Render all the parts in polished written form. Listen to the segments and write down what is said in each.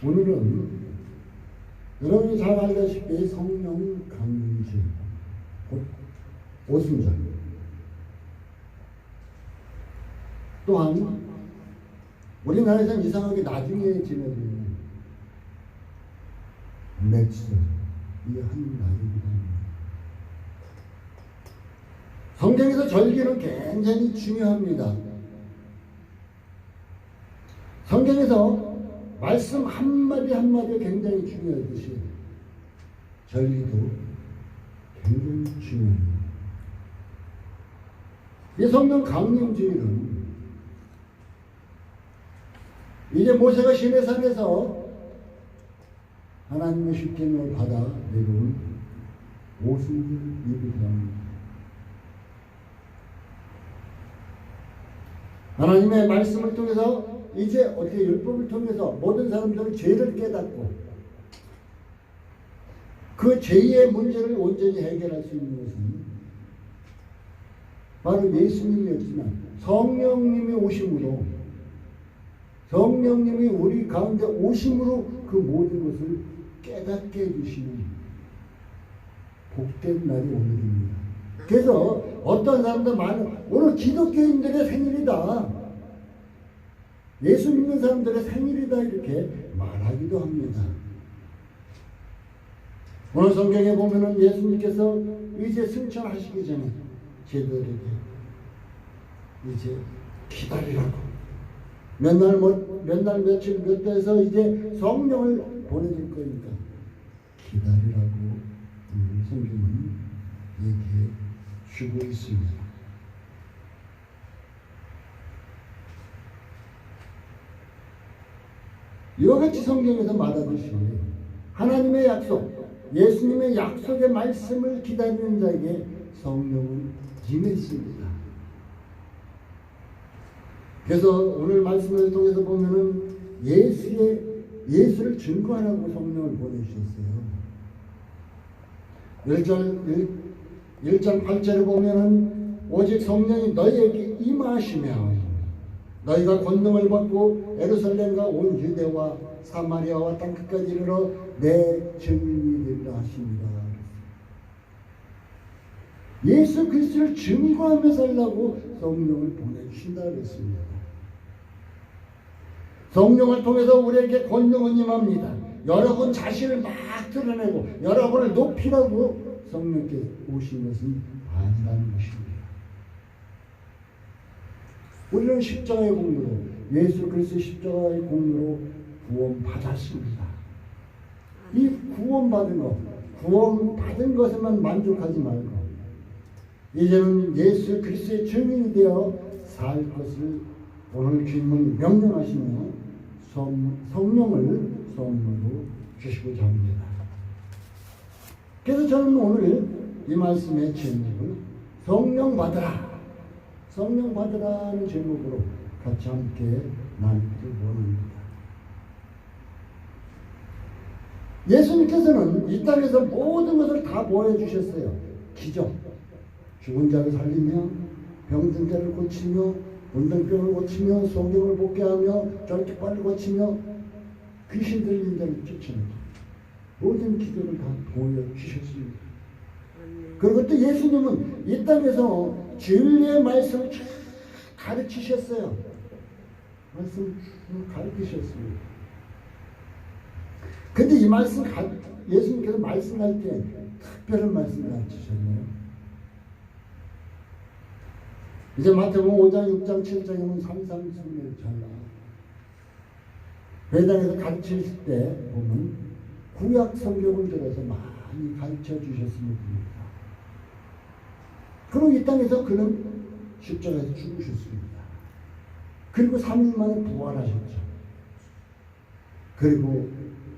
오늘은 여러분이 잘 알다시피 성령 강림절, 곧 오순절, 또한 우리나라에서는 이상하게 나중에 지내는 맥스, 이 한 날이기도 합니다. 성경에서 절기는 굉장히 중요합니다. 성경에서 말씀 한마디 한마디 굉장히 중요하듯이 절기도 굉장히 중요합니다. 이 성령 강림주일은 이제 모세가 시내산에서 하나님의 십계명을 받아 내려온 오순절이기도 합니다. 하나님의 말씀을 통해서 이제 어떻게 율법을 통해서 모든 사람들은 죄를 깨닫고 그 죄의 문제를 온전히 해결할 수 있는 것은 바로 예수님이었지만 성령님이 오심으로, 성령님이 우리 가운데 오심으로 그 모든 것을 깨닫게 해주시는 복된 날이 오늘입니다. 그래서 어떤 사람들 많은, 오늘 기독교인들의 생일이다, 예수 믿는 사람들의 생일이다, 이렇게 말하기도 합니다. 오늘 성경에 보면은 예수님께서 이제 승천하시기 전에 제자들에게 이제 기다리라고, 몇 날 며칠 몇 달에서 이제 성령을 보내줄 거니까 기다리라고 성경은 얘기해 주고 있습니다. 이와 같이 성경에서 말하듯이 하나님의 약속, 예수님의 약속의 말씀을 기다리는 자에게 성령은 임했습니다. 그래서 오늘 말씀을 통해서 보면은 예수를 증거하라고 성령을 보내주셨어요. 1장 8절에 보면은 오직 성령이 너희에게 임하시며 너희가 권능을 받고 예루살렘과 온 유대와 사마리아와 땅끝까지 이르러 내 증인이 되리라 하십니다. 예수 그리스도를 증거하며 살라고 성령을 보내주신다 그랬습니다. 성령을 통해서 우리에게 권능은 임합니다. 여러분 자신을 막 드러내고 여러분을 높이라고 성령께 오신 것은 아니라는 것입니다. 우리는 십자가의 공로로, 예수 그리스도 십자가의 공로로 구원받았습니다. 이 구원받은 것에만 만족하지 말고 이제는 예수 그리스도의 증인이 되어 살 것을 오늘 주님은 명령하시며 성령을 선물로 주시고자 합니다. 그래서 저는 오늘 이 말씀의 제목을 성령 받으라는 제목으로 같이 함께 나누기를 원합니다. 예수님께서는 이 땅에서 모든 것을 다 보여주셨어요. 기적, 죽은 자를 살리며 병든 자를 고치며 문둥병을 고치며 소경을 복게 하며 절뚝발을 고치며 귀신 들린 자를 쫓아내고 모든 기적을 다 보여주셨습니다. 그리고 또 예수님은 이 땅에서 진리의 말씀을 가르치셨어요. 말씀을 가르치셨습니다. 근데 이 말씀, 예수님께서 말씀할 때 특별한 말씀을 가르치셨네요. 이제 마태복음 5장, 6장, 7장에 보면 산상수훈을 잘 나와요. 회당에서 가르칠 때 보면 구약 성경을 들어서 많이 가르쳐 주셨습니다. 그리고 이 땅에서 그는 십자가에서 죽으셨습니다. 그리고 3일 만에 부활하셨죠. 그리고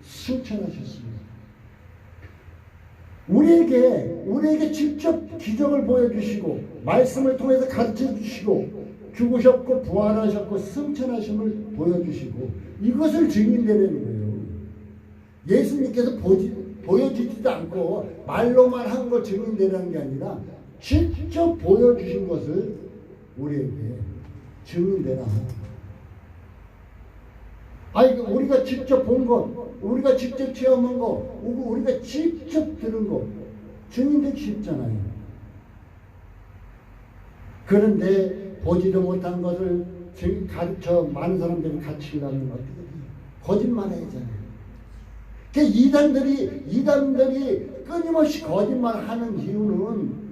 승천하셨습니다. 우리에게 직접 기적을 보여주시고 말씀을 통해서 가르쳐 주시고 죽으셨고 부활하셨고 승천하심을 보여주시고 이것을 증인되는 거예요. 예수님께서 보여주지도 않고 말로만 한 걸 증인되라는 게 아니라 직접 보여주신 것을 우리에게 증인되라. 아니 우리가 직접 본 것, 우리가 직접 체험한 것, 우리가 직접 들은 것 증인되기 쉽잖아요. 그런데 보지도 못한 것을 가르쳐 많은 사람들이 가르치려면 어떻게 돼요? 거짓말해야잖아요. 이단들이 끊임없이 거짓말하는 이유는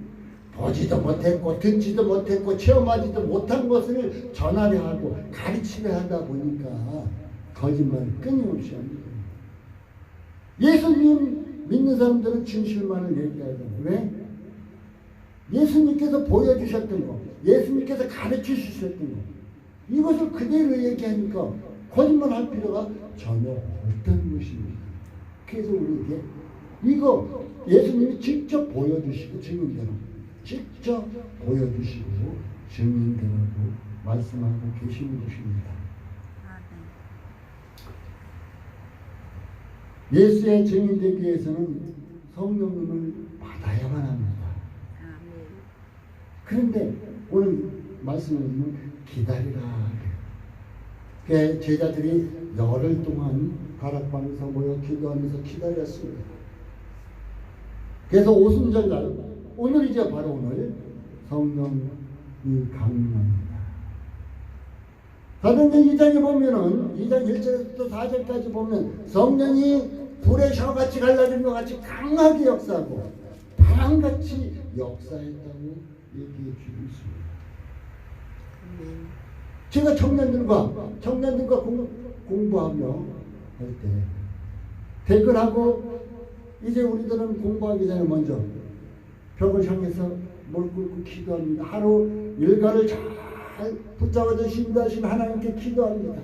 보지도 못했고 듣지도 못했고 체험하지도 못한 것을 전하려 하고 가르치려 하다 보니까 거짓말을 끊임없이 합니다. 예수님 믿는 사람들은 진실만을 얘기해야 돼요. 왜? 예수님께서 보여주셨던 거, 예수님께서 가르쳐 주셨던 거, 이것을 그대로 얘기하니까 거짓말할 필요가 전혀 없다는 것입니다. 그래서 우리에게 이거 예수님이 직접 보여주시고 증인되라고, 직접 보여주시고 증인되라고 말씀하고 계시는 것입니다. 예수의 증인되기 위해서는 성령님을 받아야만 합니다. 그런데 오늘 말씀을 보면 기다리라. 제자들이 열흘 동안 다락방에서 모여 기도하면서 기다렸습니다. 그래서 오순절날, 오늘이죠. 바로 오늘 성령이 강림합니다. 사도행전 2장에 보면은 2장 1절부터 4절까지 보면 성령이 불의 셔같이 갈라진 것 같이 강하게 역사하고 바람같이 역사했다고 얘기해 주고 있습니다. 제가 청년들과 공부하며 할 때 퇴근하고 이제 우리들은 공부하기 전에 먼저 벽을 향해서 뭘 꿇고 기도합니다. 하루 일과를 잘 붙잡아 주신다신 하나님께 기도합니다.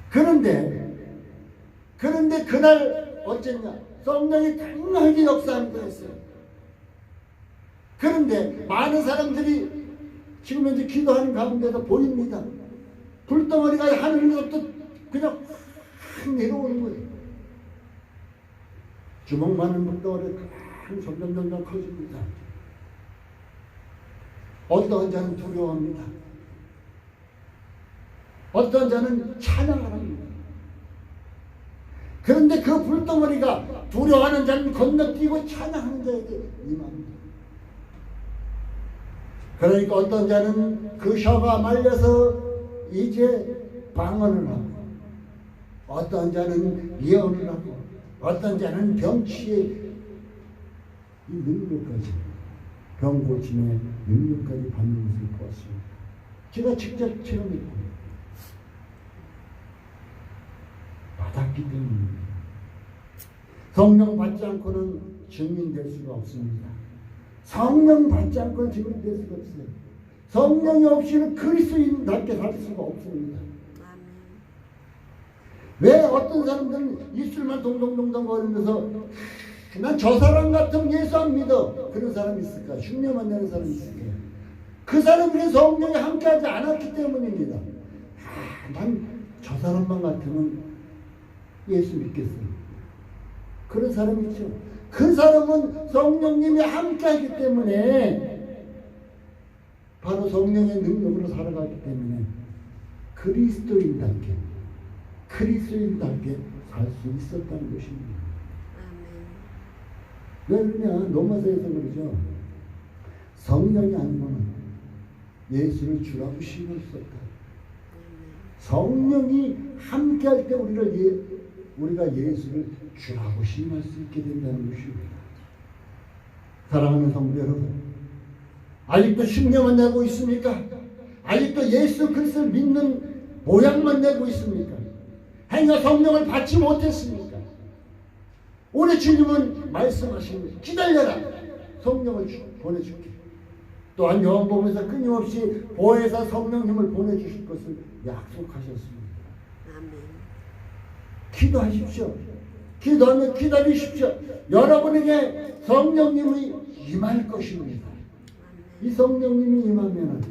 그런데 그날 어쨌냐? 성령이 강하게 역사합니다 했어요. 그런데 많은 사람들이 지금 현재 기도하는 가운데서 보입니다. 불덩어리가 하늘로부터 그냥 확 내려오는 거예요. 주먹만한 불덩어리가 점점 커집니다. 어떤 자는 두려워합니다. 어떤 자는 찬양을 합니다. 그런데 그 불덩어리가 두려워하는 자는 건너뛰고 찬양하는 자에게 임합니다. 그러니까 어떤 자는 그 혀가 말려서 이제 방언을 하고, 어떤 자는 예언을 하고, 어떤 자는 병치의 이 능력까지, 병 고침의 능력까지 받는 것을 보았습니다. 제가 직접 체험했고 받았기 때문입니다. 성령 받지 않고는 증인될 수가 없습니다. 성령 받지 않고는 증인될 수가 없어요. 성령이 없이는 그리스도인답게 살 수가 없습니다. 왜 어떤 사람들은 입술만 동동동동 거리면서 난 저 사람 같으면 예수 안 믿어, 그런 사람이 있을까? 흉내만 내는 사람이 있을까? 그 사람들이 성령이 함께하지 않았기 때문입니다. 난 저 사람만 같으면 예수 믿겠어요. 그런 사람이 있죠. 그 사람은 성령님이 함께하기 때문에, 바로 성령의 능력으로 살아가기 때문에 그리스도인답게 살 수 있었다는 것입니다. 왜 그러냐? 로마서에서 그러죠. 성령이 아니면 예수를 주라고 심을 수 없다. 성령이 함께할 때 우리가 예수를 주라고 심할 수 있게 된다는 것입니다. 사랑하는 성도 여러분, 아직도 흉내만 내고 있습니까? 아직도 예수 그리스도를 믿는 모양만 내고 있습니까? 행여 성령을 받지 못했습니까? 우리 주님은 말씀하십니다. 기다려라, 성령을 보내줄게. 또한 요한복음에서 끊임없이 보혜사 성령님을 보내주실 것을 약속하셨습니다. 아멘. 기도하십시오. 기도하며 기다리십시오. 여러분에게 성령님이 임할 것입니다. 이 성령님이 임하면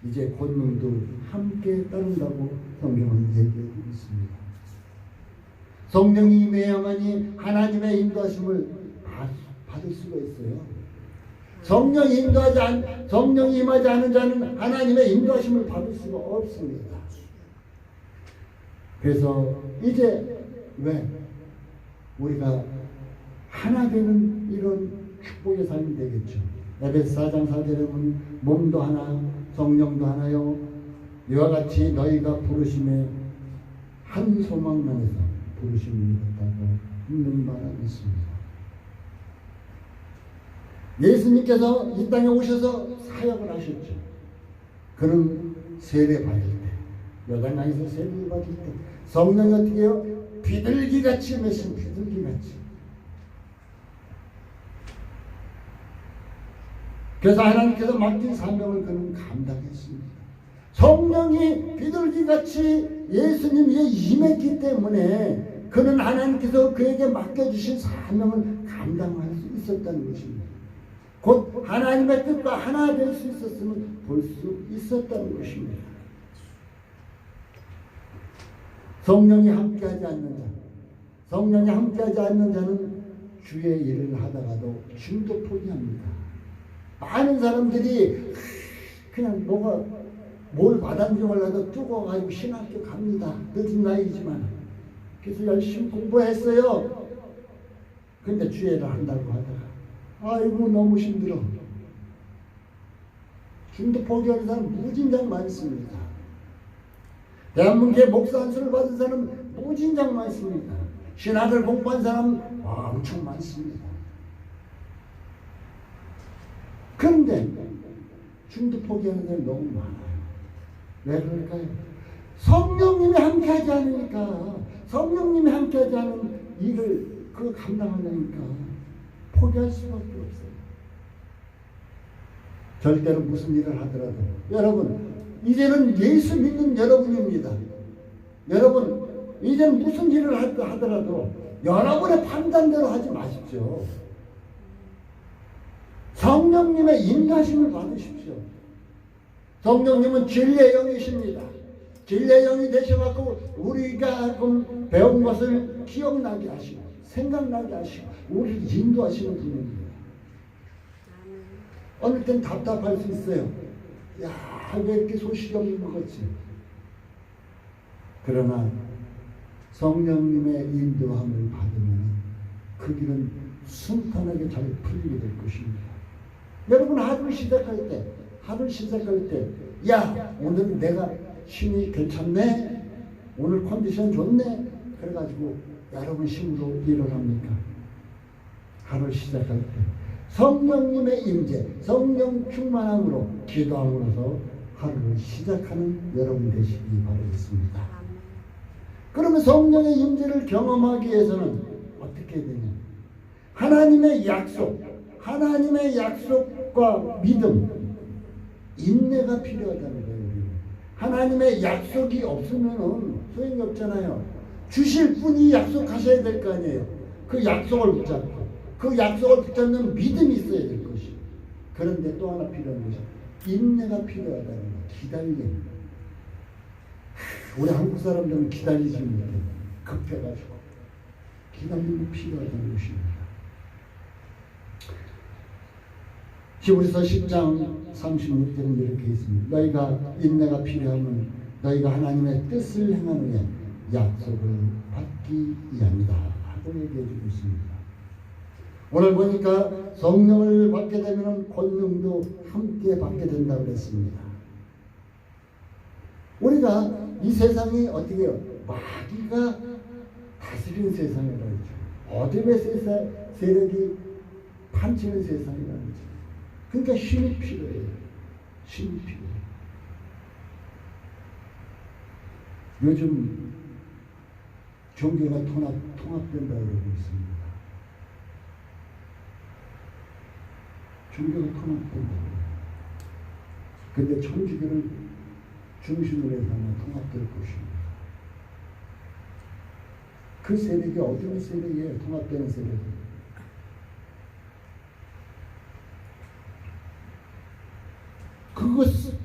이제 권능도 함께 따른다고 성경은 얘기하고 있습니다. 성령이 임해야만이 하나님의 인도하심을 받을 수가 있어요. 성령이 임하지 않은 자는 하나님의 인도하심을 받을 수가 없습니다. 그래서 이제 왜 우리가 하나 되는 이런 축복의 삶이 되겠죠. 에베소 4장 4절에 보면 몸도 하나 성령도 하나요 이와 같이 너희가 부르심에 한 소망만에서 부르심이 있다고 분명히 말하고 있습니다. 예수님께서 이 땅에 오셔서 사역을 하셨죠. 그는 세례 받을 때, 요단강에서 세례 받을 때 성령이 어떻게 해요? 비둘기같이 메신 비둘기같이. 그래서 하나님께서 맡긴 사명을 그는 감당했습니다. 성령이 비둘기같이 예수님 위에 임했기 때문에 그는 하나님께서 그에게 맡겨주신 사명을 감당할 수 있었다는 것입니다. 곧 하나님의 뜻과 하나 될 수 있었음을 볼 수 있었다는 것입니다. 성령이 함께하지 않는 자는 주의 일을 하다가도 중도 포기합니다. 많은 사람들이 그냥 뭘 받아들여려고 쭈궈가지고 신학교 갑니다. 늦은 나이지만. 그래서 열심히 공부했어요. 근데 주의 일을 한다고 하다가 아이고 너무 힘들어. 중도 포기하는 사람 무진장 많습니다. 대한민국의 목사 안수를 받은 사람 무진장 많습니다. 신학을 공부한 사람 엄청 많습니다. 그런데 중도 포기하는 사람이 너무 많아요. 왜 그럴까요? 성령님이 함께하지 않으니까, 성령님이 함께하지 않은 일을 감당하려니까 포기할 수밖에 없어요. 절대로 무슨 일을 하더라도 여러분 이제는 예수 믿는 여러분입니다. 여러분 이제는 무슨 일을 하더라도 여러분의 판단대로 하지 마십시오. 성령님의 인도하심을 받으십시오. 성령님은 진리의 영이십니다. 진리의 영이 되셔갖고 우리가 배운 것을 기억나게 하시고 생각나게 하시고 우리를 인도하시는 분입니다. 어느 땐 답답할 수 있어요. 야, 왜 이렇게 소식이 없는 것 같지? 그러나 성령님의 인도함을 받으면 그 길은 순탄하게 잘 풀리게 될 것입니다. 여러분 하루를 시작할 때 야, 오늘 내가 힘이 괜찮네? 오늘 컨디션 좋네? 그래가지고 여러분 힘으로 일어납니까? 하루를 시작할 때 성령님의 임재, 성령 충만함으로 기도함으로써 하루를 시작하는 여러분 되시기 바라겠습니다. 그러면 성령의 임재를 경험하기 위해서는 어떻게 되냐? 하나님의 약속과 믿음, 인내가 필요하다는 거예요. 하나님의 약속이 없으면 소용이 없잖아요. 주실 분이 약속하셔야 될 거 아니에요. 그 약속을 붙잡고 그 약속을 붙잡는 믿음이 있어야 될 것이에요. 그런데 또 하나 필요한 것이 인내가 필요하다는 거예요. 기다림. 우리 한국 사람들은 기다리지 못해. 급해가지고. 기다림이 필요하다는 것입니다. 히브리서 10장 36절은 이렇게 있습니다. 너희가 인내가 필요하면 너희가 하나님의 뜻을 행한 후에 약속을 받기 위함이다 하고 얘기해주고 있습니다. 오늘 보니까 성령을 받게 되면 권능도 함께 받게 된다고 그랬습니다. 우리가 이 세상이 어떻게 해요? 마귀가 다스리는 세상이라고 했죠. 어둠의 세력이 판치는 세상이라고 했죠. 그러니까 힘이 필요해요. 힘이 필요해요. 요즘 종교가 통합된다고 그러고 있습니다. 종교가 통합된다고. 근데 천주교를 중심으로 해서 통합될 것입니다. 그 세력이 어떤 세력이에요? 통합되는 세력이.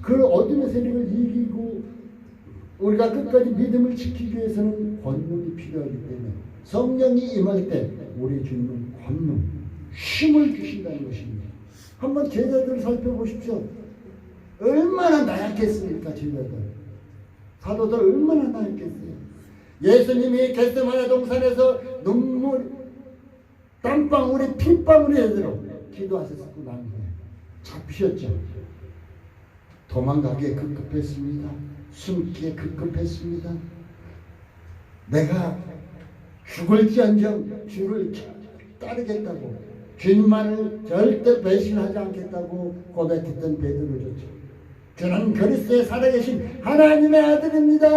그 어둠의 세력을 이기고 우리가 끝까지 믿음을 지키기 위해서는 권능이 필요하기 때문에 성령이 임할 때 우리 주님은 권능, 힘을 주신다는 것입니다. 한번 제자들 살펴보십시오. 얼마나 나약했습니까, 제자들. 사도들 얼마나 나약했어요. 예수님이 겟세마네 동산에서 눈물, 땀방울이 핏방울이 되도록 기도하셨고 난 후에 잡히셨죠. 도망가기에 급급했습니다. 숨기에 급급했습니다. 내가 죽을지언정 주를 따르겠다고, 주님만을 절대 배신하지 않겠다고 고백했던 베드로였죠. 저는 그리스도에 살아계신 하나님의 아들입니다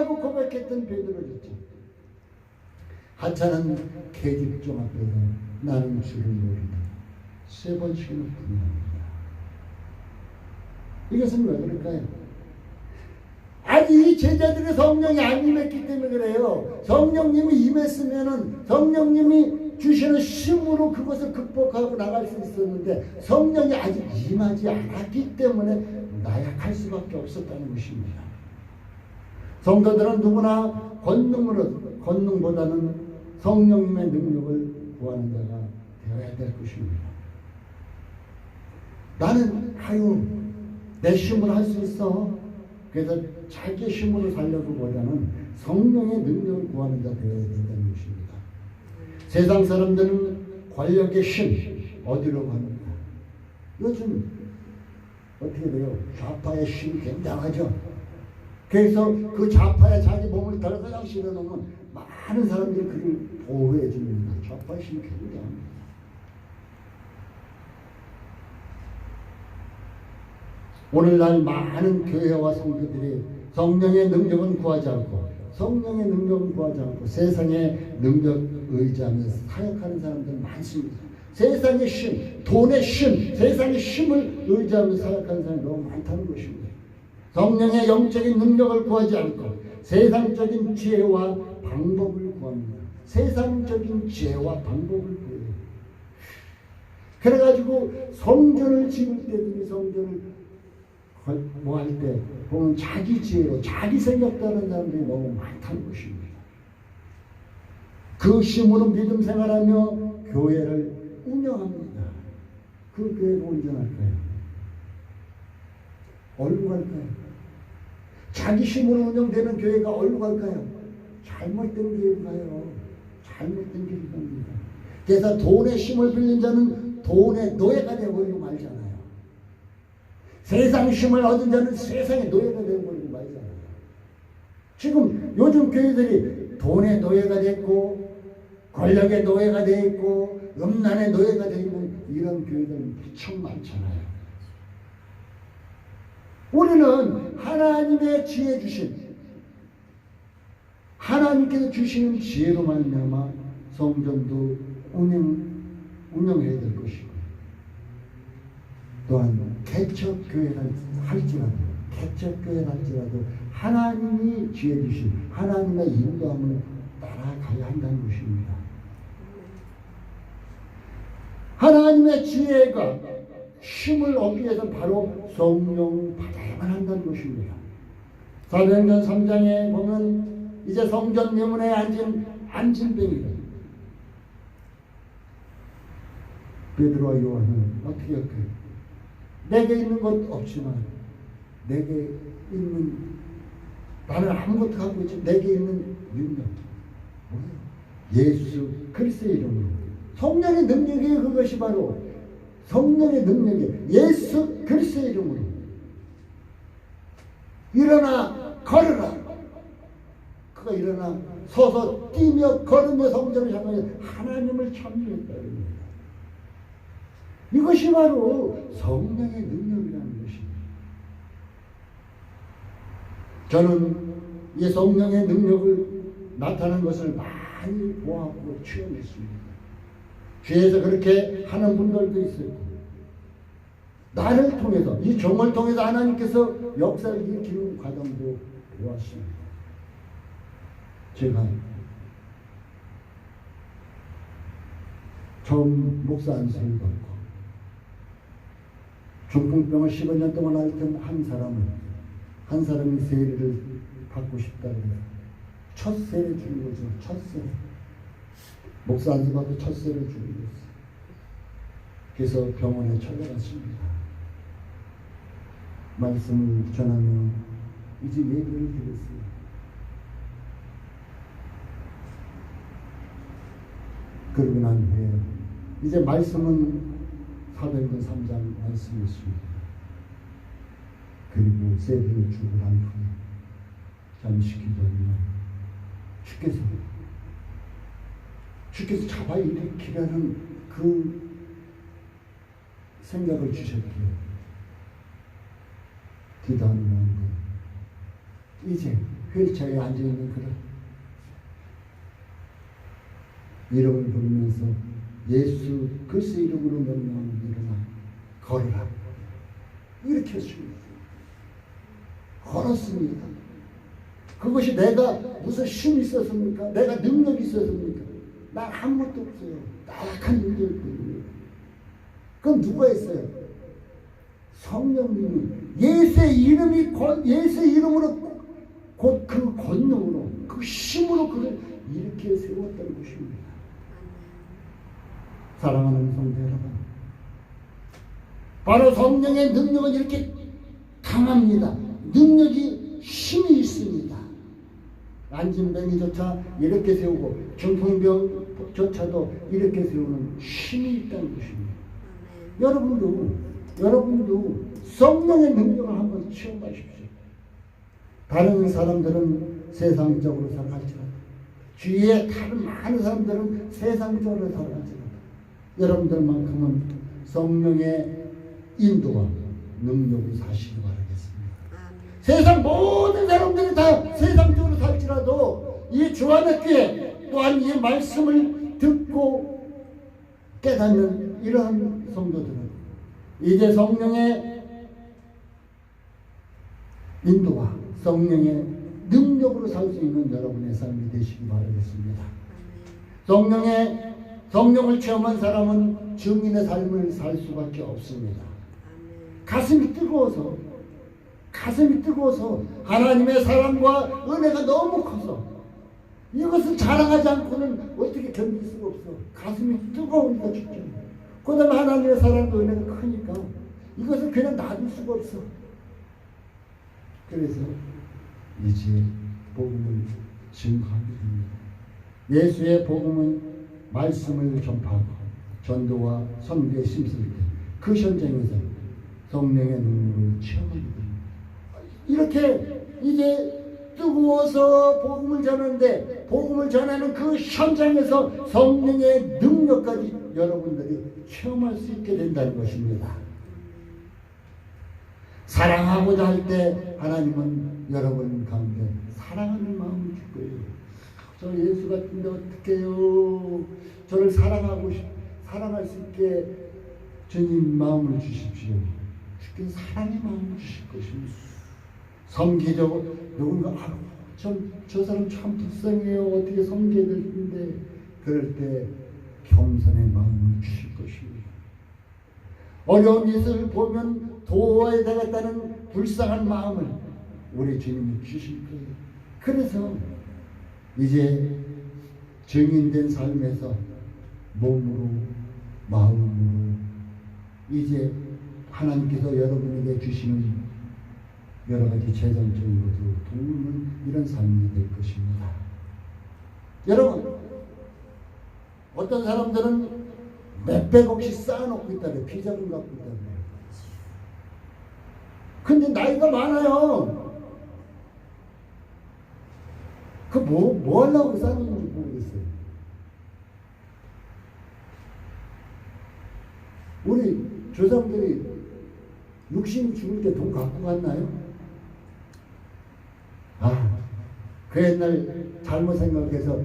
하고 고백했던 베드로였죠. 하찮은 계집종 앞에서 나는 주를 모른다 3번씩이나 분명합니다. 이것은 왜 그럴까요? 아직 이 제자들의 성령이 안 임했기 때문에 그래요. 성령님이 임했으면은 성령님이 주시는 힘으로 그것을 극복하고 나갈 수 있었는데 성령이 아직 임하지 않았기 때문에 나약할 수밖에 없었다는 것입니다. 성도들은 누구나 권능보다는 성령님의 능력을 구하는 자가 되어야 될 것입니다. 나는 내 힘으로 할 수 있어. 그래서 자기 힘으로 살려고보다는 성령의 능력을 구하는 자 되어야 된다는 것입니다. 세상 사람들은 권력의 힘 어디로 갑니까? 요즘 어떻게 돼요? 좌파의 힘이 굉장하죠. 그래서 그 좌파에 자기 몸을 덜그덩 실어놓으면 많은 사람들이 그를 보호해 줍니다. 좌파의 힘이 굉장합니다. 오늘날 많은 교회와 성도들이 성령의 능력은 구하지 않고 세상의 능력 의지하며 사역하는 사람들 많습니다. 세상의 힘, 돈의 힘, 세상의 힘을 의지하며 사역하는 사람이 너무 많다는 것입니다. 성령의 영적인 능력을 구하지 않고 세상적인 지혜와 방법을 구합니다. 세상적인 지혜와 방법을 구해요. 그래가지고 성전을 지을 때도 성전을 뭐 할 때 보면 자기 지혜로 자기 생각도 하는 사람들이 너무 많다는 것입니다. 그 힘으로 믿음 생활하며 교회를 운영합니다. 그 교회가 운영할까요? 어디로 갈까요? 자기 힘으로 운영되는 교회가 어디로 갈까요? 잘못된 교회로 가요. 잘못된 길을 갑니다. 그래서 돈의 힘을 빌린 자는 돈의 노예가 되어버리고 말잖아요. 세상 힘을 얻은 자는 세상의 노예가 되어버리고 말잖아요. 지금 요즘 교회들이 돈의 노예가 됐고 권력의 노예가 되어 있고 음란의 노예가 되어 있는 이런 교회들은 무척 많잖아요. 우리는 하나님의 지혜 주신 하나님께서 주시는 지혜로 말미암아 성전도 운영해야 될 것이고 또한 개척교회를 할지라도 하나님이 지혜 주신 하나님의 인도함을 따라가야 한다는 것입니다. 하나님의 지혜가 힘을 얻기 위해서 바로 성령 받아야만 한다는 것입니다. 사도행전 3장에 보면 이제 성전 명문에 앉은 안진뱅이를 베드로와 요한은 어떻게 할까요? 내게 있는 것 없지만 내게 있는 나는 아무것도 갖고 있지 내게 있는 능력 뭐예요? 예수 그리스도의 이름으로 성령의 능력이에요. 그것이 바로 성령의 능력이에요. 예수 그리스도의 이름으로 일어나 걸으라. 그가 일어나 서서 뛰며 걸으며 성전을 향하여 하나님을 찬미했다. 이것이 바로 성령의 능력이라는 것입니다. 저는 이 성령의 능력을 나타나는 것을 많이 보았고 체험했습니다. 주위에서 그렇게 하는 분들도 있었고 나를 통해서 이 종을 통해서 하나님께서 역사를 일으키는 과정도 보았습니다. 제가 처음 목사 안수를 받고 중풍병을 15년 동안 앓던 한 사람이 세례를 받고 싶다고 해요. 첫 세례 주는 거죠. 첫 세례. 목사 안수 받고 첫 세례 주는 거였어요. 그래서 병원에 찾아갔습니다. 말씀을 전하며 이제 예배를 드렸어요. 그러고 난 후에 이제 말씀은 사도행전 3장 말씀이었습니다. 그리고 세 번을 죽고 난 후에 잠시 기도하며 주께서 잡아 일으키라는 그 생각을 주셨기에 기도하는 가운데 이제 휠체어에 앉아있는 그런 이름을 부르면서 예수 그리스도의 이름으로 명령하는 일어나 걸어라 이렇게 했습니다. 걸었습니다. 그것이 내가 무슨 힘이 있었습니까? 내가 능력이 있었습니까? 난 아무것도 없어요. 나약한 능력일 뿐이에요. 그럼 누가 했어요? 성령님이 예수의 이름으로 곧 그 권능으로 그 힘으로 그를 이렇게 세웠다는 것입니다. 사랑하는 성도 여러분, 바로 성령의 능력은 이렇게 강합니다. 능력이 힘이 있습니다. 안진뱅이조차 이렇게 세우고 중풍병조차도 이렇게 세우는 힘이 있다는 것입니다. 여러분도 성령의 능력을 한번 체험하십시오. 다른 사람들은 세상적으로 살아갈지라도 주위에 다른 많은 사람들은 세상적으로 살아갈지라도 여러분들만큼은 성령의 인도와 능력을 사시기 바라겠습니다. 세상 모든 사람들이 다 세상적으로 살지라도 이 주안의 또한 이 말씀을 듣고 깨닫는 이러한 성도들은 이제 성령의 인도와 성령의 능력으로 살 수 있는 여러분의 삶이 되시기 바라겠습니다. 성령을 체험한 사람은 증인의 삶을 살 수밖에 없습니다. 가슴이 뜨거워서 하나님의 사랑과 은혜가 너무 커서 이것을 자랑하지 않고는 어떻게 견딜 수가 없어. 가슴이 뜨거우니까 죽죠. 그 다음에 하나님의 사랑과 은혜가 크니까 이것을 그냥 놔둘 수가 없어. 그래서 이제 복음을 증거하게 됩니다. 예수의 복음은 말씀을 전파하고 전도와 선교에 심쓸 때 그 현장에서 성령의 능력을 체험하게 됩니다. 이렇게 이제 뜨거워서 복음을 전하는데 복음을 전하는 그 현장에서 성령의 능력까지 여러분들이 체험할 수 있게 된다는 것입니다. 사랑하고자 할 때 하나님은 여러분 가운데 사랑하는 마음을 줄 거예요. 저 예수 같은데 어떡해요. 저를 사랑할 수 있게 주님 마음을 주십시오. 주께 사랑의 마음을 주실 것입니다. 섬기적으로 누군가 저 사람 참 불쌍해요. 어떻게 섬겨야 될 텐데 그럴 때 겸손의 마음을 주실 것입니다. 어려운 일을 보면 도와야 되겠다는 불쌍한 마음을 우리 주님이 주실 거예요. 그래서 이제 증인된 삶에서 몸으로 마음으로 이제 하나님께서 여러분에게 주시는 여러 가지 재정적인 것으로 도우는 이런 삶이 될 것입니다. 여러분, 어떤 사람들은 몇백억씩 쌓아놓고 있다래. 비자금 갖고 있다래. 근데 나이가 많아요. 그 뭐 하려고 쌓는지 모르겠어요. 우리 조상들이 육신이 죽을 때 돈 갖고 갔나요? 그 옛날 잘못 생각해서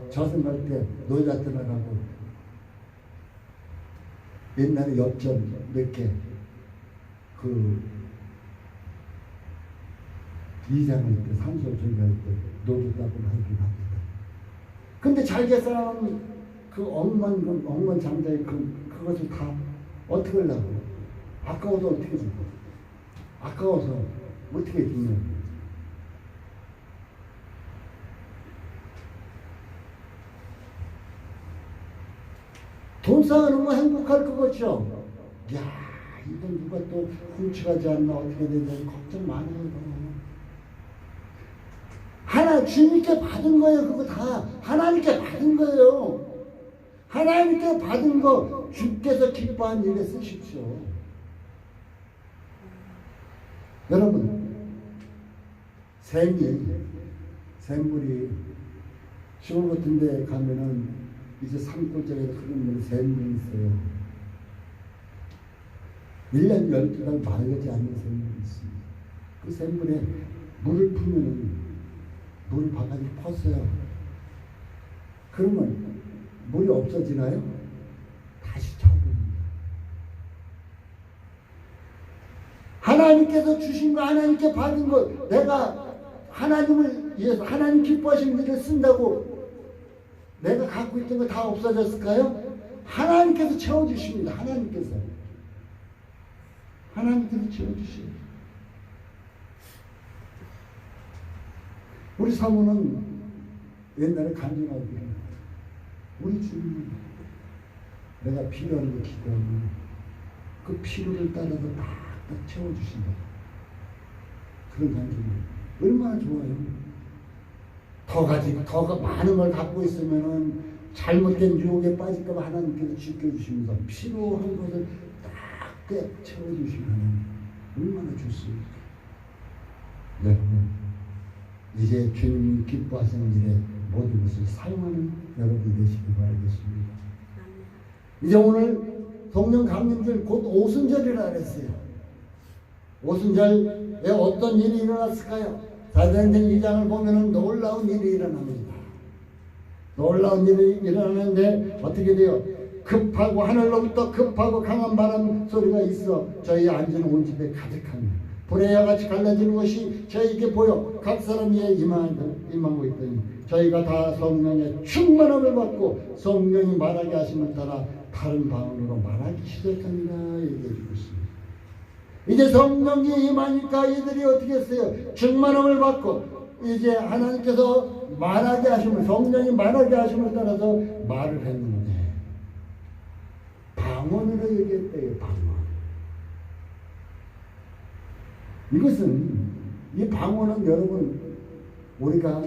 저승 갈 때 노예 들어가고 옛날에 엽전 몇 개 이장할 때 산소 조리할 때 노조다고 하긴 합니다. 근데 잘 계산한 그 억만 장자의 그것을 다 어떻게 하려고? 아까워서 어떻게 주고? 아까워서 어떻게 주냐? 돈 쌓아놓으면 행복할 것 같죠? 야, 이건 누가 또 훔쳐가지 않나 어떻게 되냐 걱정 많아요. 하나 주님께 받은 거예요. 그거 다 하나님께 받은 거예요. 하나님께 받은 거 주께서 기뻐한 일에 쓰십시오. 여러분, 샘물이 시골 같은 데 가면은 이제 산골짜기에 흐르는 물이 샘물이 있어요. 1년 12달 마르지 않는 샘물이 있습니다. 그 샘물에 물을 풀면은 물 바닥이 퍼져요. 그러면 물이 없어지나요? 다시 차오릅니다. 하나님께서 주신 거, 하나님께 받은 거, 내가 하나님을 위해서 하나님 기뻐하시는 일을 쓴다고 내가 갖고 있던 거 다 없어졌을까요? 하나님께서 채워주십니다. 하나님께서 채워주십니다. 우리 사모는 옛날에 간증하기를 우리 주님 내가 필요한 거 기도하면 그 필요를 따라서 딱딱 채워주신다. 그런 간증이 얼마나 좋아요. 더 많은 걸 갖고 있으면은 잘못된 유혹에 빠질까봐 하나님께서 지켜주시면서 필요한 것을 딱딱 채워주시면 얼마나 좋습니까? 여러분, 이제 주님이 기뻐하시는 일에 모든 것을 사용하는 여러분 되시기 바라겠습니다. 이제 오늘 성령 강림절 곧 오순절이라 그랬어요. 오순절에 어떤 일이 일어났을까요? 사도행전 2장을 보면 놀라운 일이 일어납니다. 놀라운 일이 일어나는데 어떻게 돼요? 급하고 하늘로부터 급하고 강한 바람 소리가 있어 저희 앉은 온 집에 가득합니다. 불의 야같이 갈라지는 것이 저희에게 보여 각 사람 위에 임하고 있더니 저희가 다 성령의 충만함을 받고 성령이 말하게 하심을 따라 다른 방언으로 말하기 시작합니다. 얘기해주고 있습니다. 이제 성령이 임하니까 이들이 어떻게 했어요? 충만함을 받고 이제 하나님께서 말하게 하심을, 성령이 말하게 하심을 따라서 말을 했는데 방언으로 얘기했대요. 방언. 이 방언은 여러분, 우리가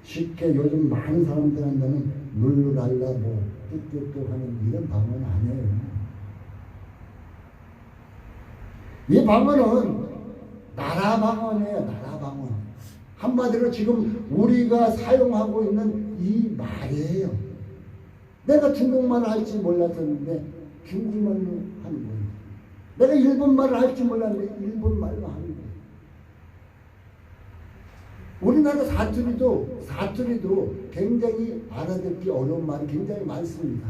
쉽게 요즘 많은 사람들한테는 룰루랄라 뚝뚝뚝 하는 이런 방언 아니에요. 이 방언은 나라 방언이에요. 나라 방언. 한마디로 지금 우리가 사용하고 있는 이 말이에요. 내가 중국말을 할지 몰랐었는데 중국말로 하는 거예요. 내가 일본말을 할지 몰랐는데 일본말로 하는 거예요. 우리나라 사투리도 굉장히 알아듣기 어려운 말이 굉장히 많습니다.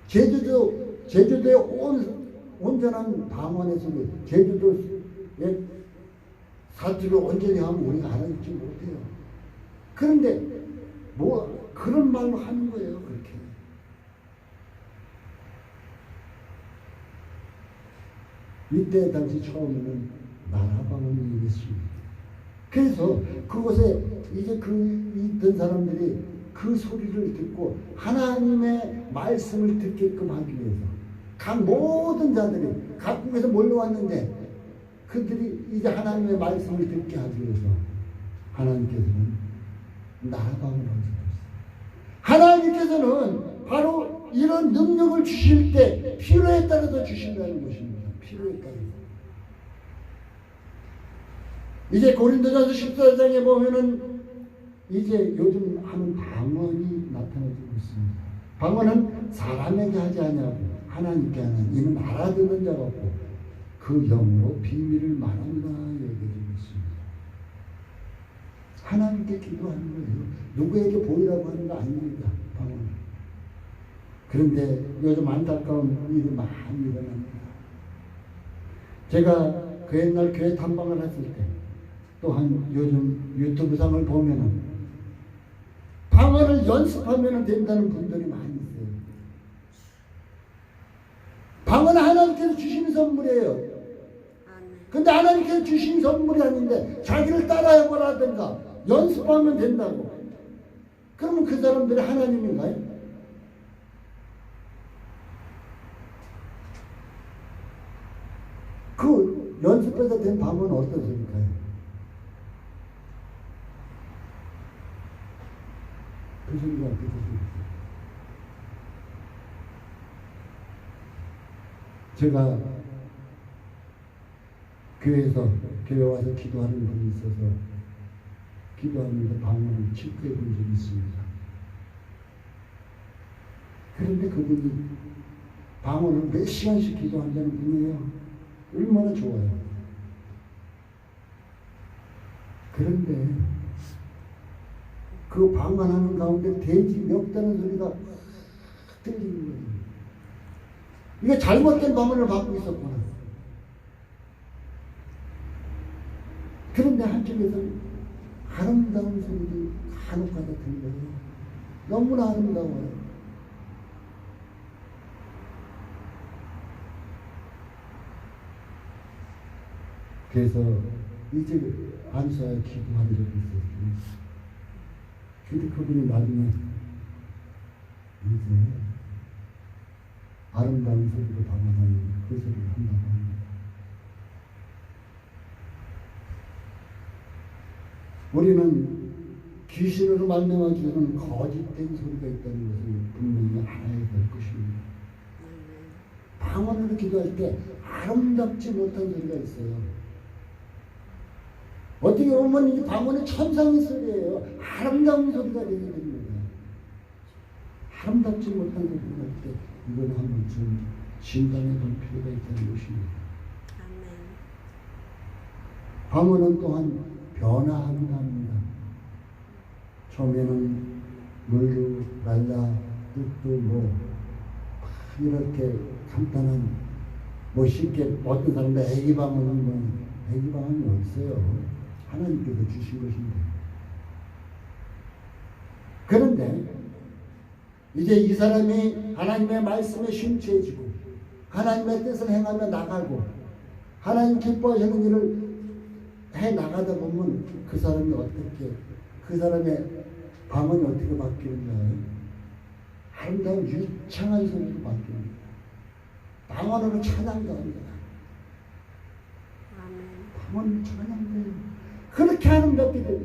제주도의 온전한 방언에서도 제주도의 사투리를 온전히 하면 우리가 알아듣지 못해요. 그런데 그런 말로 하는 거예요. 그렇게. 이때 당시 처음에는 나라 방언이 있습니다. 그래서 그곳에 이제 있던 사람들이 그 소리를 듣고 하나님의 말씀을 듣게끔 하기 위해서 각 모든 자들이 각국에서 몰려왔는데 그들이 이제 하나님의 말씀을 듣게 하기 위해서 하나님께서는 나라 방언을 하셨어요. 하나님께서는 바로 이런 능력을 주실 때 필요에 따라서 주신다는 것입니다. 필요에 따라서. 이제 고린도전서 14장에 보면은 이제 요즘 하는 방언이 나타나고 있습니다. 방언은 사람에게 하지 않냐고 하나님께 하는 이는 알아듣는 자가 없고 그 영으로 비밀을 말한다 얘기해주고 있습니다. 하나님께 기도하는 거예요. 누구에게 보이라고 하는 거 아닙니다. 방언. 그런데 요즘 안타까운 일이 많이 일어납니다. 제가 그 옛날 교회 탐방을 했을 때 또한 요즘 유튜브상을 보면은 방언을 연습하면 된다는 분들이 많이 있어요. 방언은 하나님께서 주시는 선물이에요. 근데 하나님께서 주신 선물이 아닌데 자기를 따라해보라든가 연습하면 된다고. 그러면 그 사람들이 하나님인가요? 그 연습해서 된 방언은 어떻습니까? 그 소리가 어떻게 들리세요? 제가 교회 와서 기도하는 분이 있어서 기도하면서 방언을 체크해 본 적이 있습니다. 그런데 그분이 방언을 몇 시간씩 기도한다는 분이에요. 얼마나 좋아요. 그런데 그 방언하는 가운데 돼지 멱다는 소리가 들리는 거예요. 이게 잘못된 방언을 받고 있었구나. 그런데 한쪽에서 아름다운 소리도 간혹가다 들려요. 너무나 아름다워요. 그래서 이제 안수하여 기도한 적이 있었어요. 근데 그분이 나중에 이제 아름다운 소리로 방언하는 그 소리를 한다고 합니다. 우리는 귀신으로 말미암아주는 거짓된 소리가 있다는 것을 분명히 알아야 될 것입니다. 방언으로 기도할 때 아름답지 못한 소리가 있어요. 어떻게 보면 이 방언이 천상의 소리예요. 아름다운 소리가 되게 됩니다. 아름답지 못한 소리가 할 때 이건 한 번쯤 진단해 볼 필요가 있다는 것입니다. 방언은 또한 변화하기도 합니다. 처음에는 물루, 랄라, 뜻도 이렇게 간단한 쉽게 어떤 사람들 애기 방언은 애기 방언이 없어요. 하나님께서 주신 것인데. 그런데 이제 이 사람이 하나님의 말씀에 심취해지고 하나님의 뜻을 행하며 나가고 하나님 기뻐하시는 일을 해 나가다 보면 그 사람이 어떻게, 그 사람의 방언이 어떻게 바뀌는가요? 아름다운 유창한 소리로 바뀝니다. 방언으로 찬양도 합니다. 방언으로 찬양돼요. 그렇게 아름답게 돼요.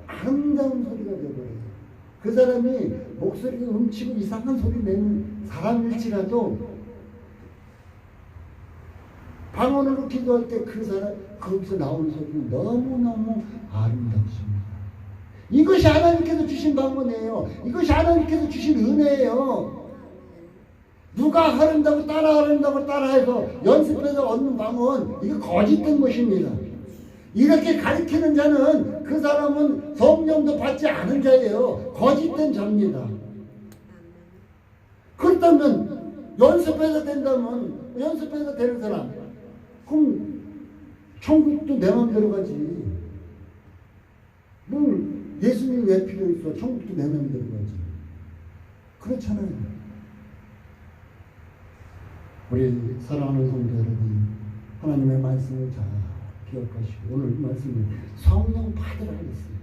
아름다운 소리가 되어버려요. 그 사람이 목소리가 훔치고 이상한 소리 내는 사람일지라도 방언으로 기도할 때 그 사람 거기서 나오는 소리는 너무너무 아름답습니다. 이것이 하나님께서 주신 방언이에요. 이것이 하나님께서 주신 은혜예요. 누가 하른다고 따라해서 연습해서 얻는 방언, 이거 거짓된 것입니다. 이렇게 가르치는 자는 그 사람은 성령도 받지 않은 자예요. 거짓된 자입니다. 그렇다면 연습해서 된다면, 연습해서 되는 사람, 그럼 천국도 내 맘대로 가지. 뭘 예수님 왜 필요 있어? 천국도 내 맘대로 가지. 그렇잖아요. 우리 사랑하는 성도 여러분, 하나님의 말씀을 잘 기억하시고 오늘 말씀을 성령 받으라 그랬어요.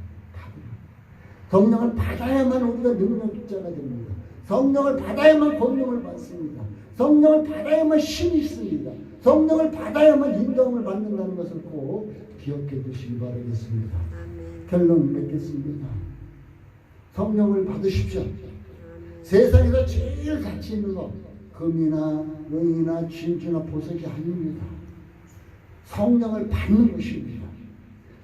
성령을 받아야만 우리가 능력자가 됩니다. 성령을 받아야만 권능을 받습니다. 성령을 받아야만 힘이 있습니다. 성령을 받아야만 인도함을 받는다는 것을 꼭 기억해 두시기 바라겠습니다. 결론 맺겠습니다. 성령을 받으십시오. 세상에서 제일 가치 있는 것, 금이나 은이나 진주나 보석이 아닙니다. 성령을 받는 것입니다.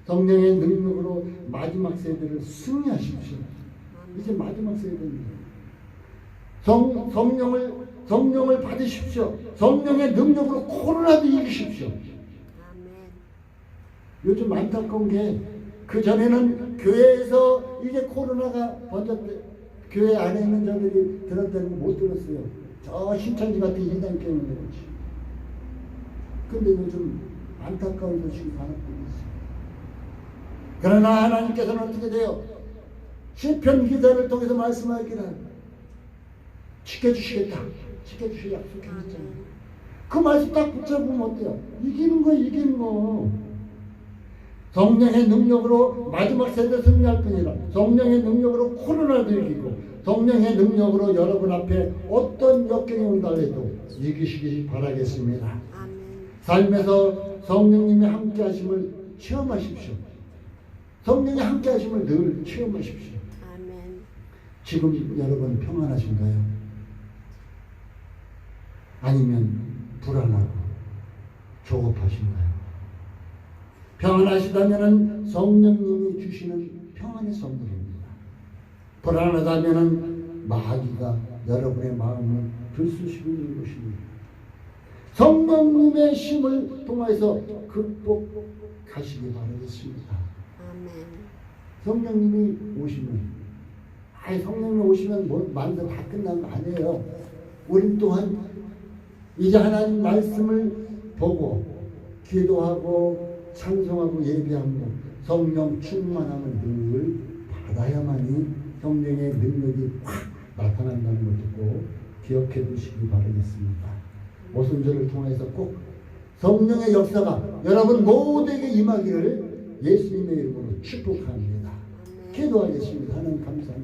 성령의 능력으로 마지막 세대를 승리하십시오. 이제 마지막 세대입니다. 성령을 받으십시오. 성령의 능력으로 코로나도 이기십시오. 요즘 안타까운 게 그 전에는 교회에서 이제 코로나가 번졌대. 교회 안에 있는 자들이 들었다는 거 못 들었어요. 저 신천지 같은 이단 때문에 그렇지. 근데 요즘 안타까운 소식이 하나뿐 있어요. 그러나 하나님께서는 어떻게 돼요? 시편 기자를 통해서 말씀하기를 지켜주시겠다. 지켜주실 약속해 주셨잖아요. 그 말씀 딱 붙잡으면 어때요? 이기는 거. 성령의 능력으로 마지막 세대 승리할 뿐이라 성령의 능력으로 코로나도 이기고 성령의 능력으로 여러분 앞에 어떤 역경이 온다 해도 이기시기 바라겠습니다. 삶에서 성령님의 함께 하심을 체험하십시오. 성령의 함께 하심을 늘 체험하십시오. 아멘. 지금 여러분 평안하신가요? 아니면 불안하고 조급하신가요? 평안하시다면 성령님이 주시는 평안의 선물입니다. 불안하다면 마귀가 여러분의 마음을 들쑤시고 있는 것입니다. 성령님의 힘을 통해서 극복하시기 바라겠습니다. 아멘. 성령님이 오시면, 성령님이 오시면 뭐 만세 다 끝난 거 아니에요. 우린 또한 이제 하나님 말씀을 보고 기도하고 찬송하고 예배하고 성령 충만함을 늘 받아야만이 성령의 능력이 확 나타난다는 것을 꼭 기억해 두시기 바라겠습니다. 오순절을 통해서 꼭 성령의 역사가 여러분 모두에게 임하기를 예수님의 이름으로 축복합니다. 기도하겠습니다. 하나님 감사합니다.